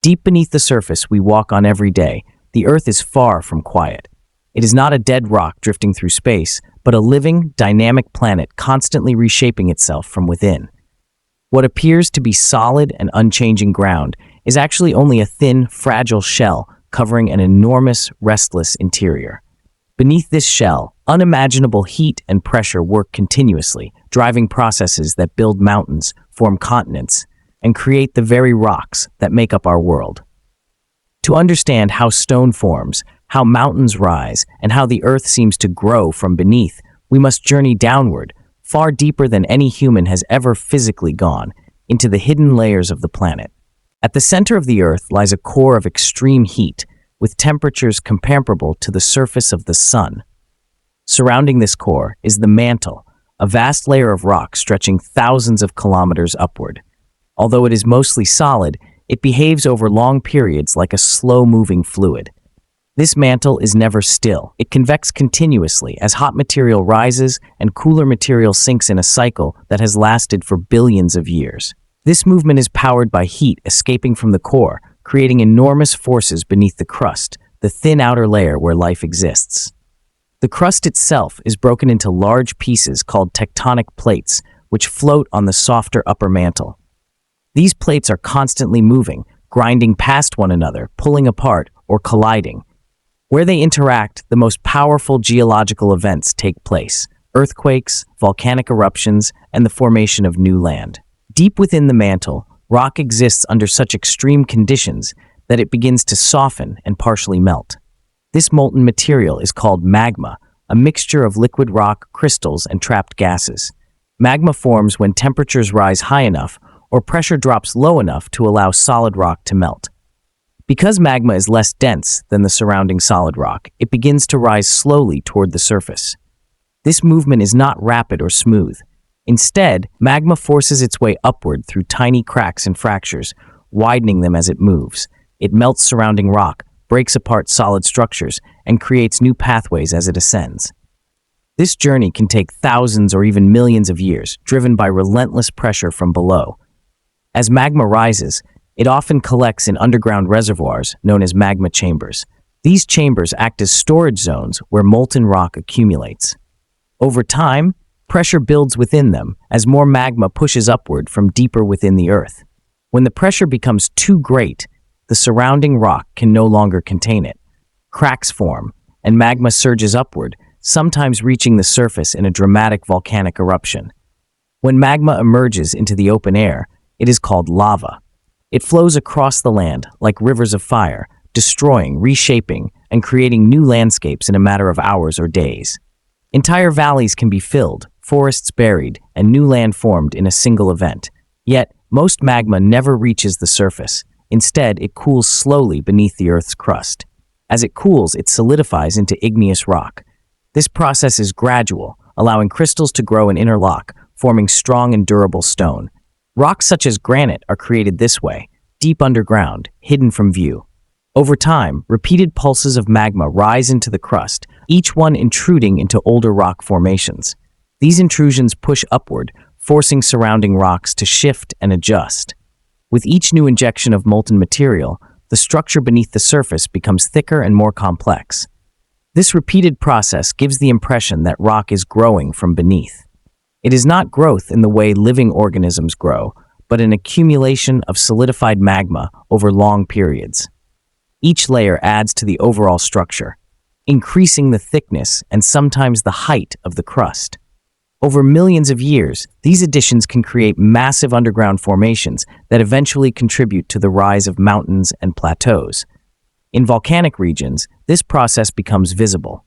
Deep beneath the surface we walk on every day, the Earth is far from quiet. It is not a dead rock drifting through space, but a living, dynamic planet constantly reshaping itself from within. What appears to be solid and unchanging ground is actually only a thin, fragile shell covering an enormous, restless interior. Beneath this shell, unimaginable heat and pressure work continuously, driving processes that build mountains, form continents, and create the very rocks that make up our world. To understand how stone forms, how mountains rise, and how the Earth seems to grow from beneath, we must journey downward, far deeper than any human has ever physically gone, into the hidden layers of the planet. At the center of the Earth lies a core of extreme heat, with temperatures comparable to the surface of the sun. Surrounding this core is the mantle, a vast layer of rock stretching thousands of kilometers upward. Although it is mostly solid, it behaves over long periods like a slow-moving fluid. This mantle is never still. It convects continuously as hot material rises and cooler material sinks in a cycle that has lasted for billions of years. This movement is powered by heat escaping from the core, creating enormous forces beneath the crust, the thin outer layer where life exists. The crust itself is broken into large pieces called tectonic plates, which float on the softer upper mantle. These plates are constantly moving, grinding past one another, pulling apart, or colliding. Where they interact, the most powerful geological events take place: earthquakes, volcanic eruptions, and the formation of new land. Deep within the mantle, rock exists under such extreme conditions that it begins to soften and partially melt. This molten material is called magma, a mixture of liquid rock, crystals, and trapped gases. Magma forms when temperatures rise high enough or pressure drops low enough to allow solid rock to melt. Because magma is less dense than the surrounding solid rock, it begins to rise slowly toward the surface. This movement is not rapid or smooth. Instead, magma forces its way upward through tiny cracks and fractures, widening them as it moves. It melts surrounding rock, breaks apart solid structures, and creates new pathways as it ascends. This journey can take thousands or even millions of years, driven by relentless pressure from below. As magma rises, it often collects in underground reservoirs known as magma chambers. These chambers act as storage zones where molten rock accumulates. Over time, pressure builds within them as more magma pushes upward from deeper within the Earth. When the pressure becomes too great, the surrounding rock can no longer contain it. Cracks form, and magma surges upward, sometimes reaching the surface in a dramatic volcanic eruption. When magma emerges into the open air, it is called lava. It flows across the land like rivers of fire, destroying, reshaping, and creating new landscapes in a matter of hours or days. Entire valleys can be filled, forests buried, and new land formed in a single event. Yet, most magma never reaches the surface. Instead, it cools slowly beneath the Earth's crust. As it cools, it solidifies into igneous rock. This process is gradual, allowing crystals to grow and interlock, forming strong and durable stone. Rocks such as granite are created this way, deep underground, hidden from view. Over time, repeated pulses of magma rise into the crust, each one intruding into older rock formations. These intrusions push upward, forcing surrounding rocks to shift and adjust. With each new injection of molten material, the structure beneath the surface becomes thicker and more complex. This repeated process gives the impression that rock is growing from beneath. It is not growth in the way living organisms grow, but an accumulation of solidified magma over long periods. Each layer adds to the overall structure, increasing the thickness and sometimes the height of the crust. Over millions of years, these additions can create massive underground formations that eventually contribute to the rise of mountains and plateaus. In volcanic regions, this process becomes visible.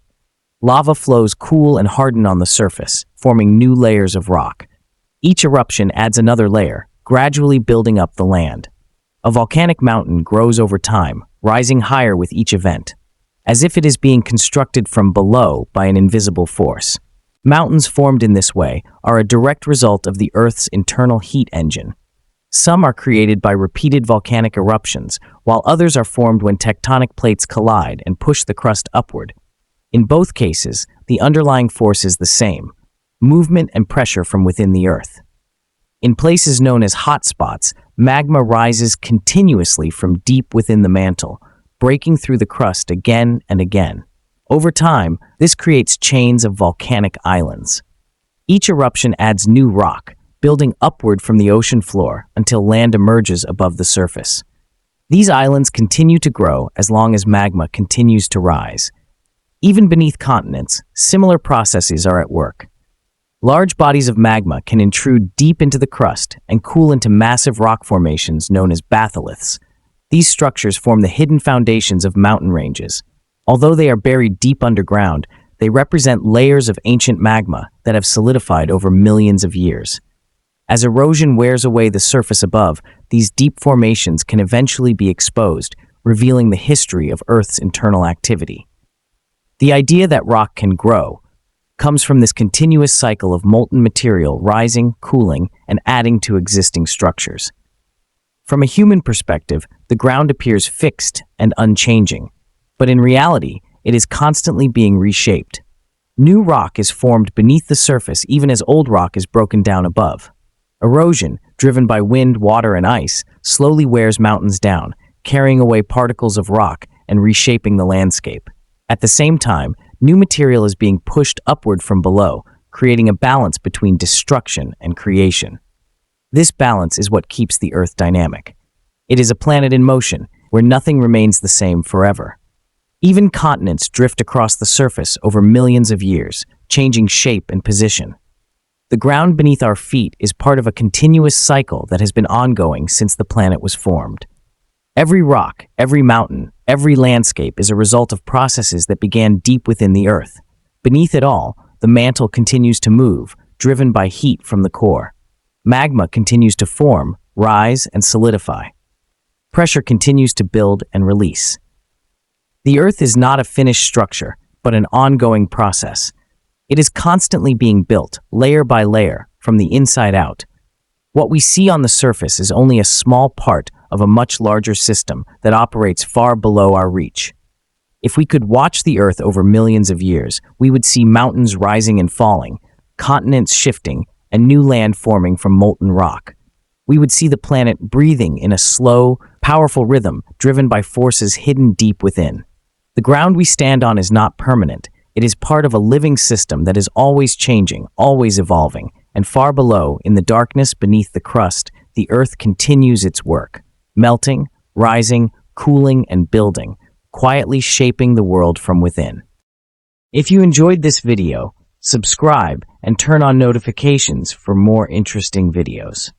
Lava flows cool and harden on the surface, forming new layers of rock. Each eruption adds another layer, gradually building up the land. A volcanic mountain grows over time, rising higher with each event, as if it is being constructed from below by an invisible force. Mountains formed in this way are a direct result of the Earth's internal heat engine. Some are created by repeated volcanic eruptions, while others are formed when tectonic plates collide and push the crust upward. In both cases, the underlying force is the same: movement and pressure from within the Earth. In places known as hotspots, magma rises continuously from deep within the mantle, breaking through the crust again and again. Over time, this creates chains of volcanic islands. Each eruption adds new rock, building upward from the ocean floor until land emerges above the surface. These islands continue to grow as long as magma continues to rise. Even beneath continents, similar processes are at work. Large bodies of magma can intrude deep into the crust and cool into massive rock formations known as batholiths. These structures form the hidden foundations of mountain ranges. Although they are buried deep underground, they represent layers of ancient magma that have solidified over millions of years. As erosion wears away the surface above, these deep formations can eventually be exposed, revealing the history of Earth's internal activity. The idea that rock can grow comes from this continuous cycle of molten material rising, cooling, and adding to existing structures. From a human perspective, the ground appears fixed and unchanging, but in reality, it is constantly being reshaped. New rock is formed beneath the surface even as old rock is broken down above. Erosion, driven by wind, water, and ice, slowly wears mountains down, carrying away particles of rock and reshaping the landscape. At the same time, new material is being pushed upward from below, creating a balance between destruction and creation. This balance is what keeps the Earth dynamic. It is a planet in motion, where nothing remains the same forever. Even continents drift across the surface over millions of years, changing shape and position. The ground beneath our feet is part of a continuous cycle that has been ongoing since the planet was formed. Every rock, every mountain, every landscape is a result of processes that began deep within the Earth. Beneath it all, the mantle continues to move, driven by heat from the core. Magma continues to form, rise, and solidify. Pressure continues to build and release. The Earth is not a finished structure, but an ongoing process. It is constantly being built, layer by layer, from the inside out. What we see on the surface is only a small part of a much larger system that operates far below our reach. If we could watch the Earth over millions of years, we would see mountains rising and falling, continents shifting, and new land forming from molten rock. We would see the planet breathing in a slow, powerful rhythm driven by forces hidden deep within. The ground we stand on is not permanent. It is part of a living system that is always changing, always evolving, and far below, in the darkness beneath the crust, the Earth continues its work, melting, rising, cooling, and building, quietly shaping the world from within. If you enjoyed this video, subscribe and turn on notifications for more interesting videos.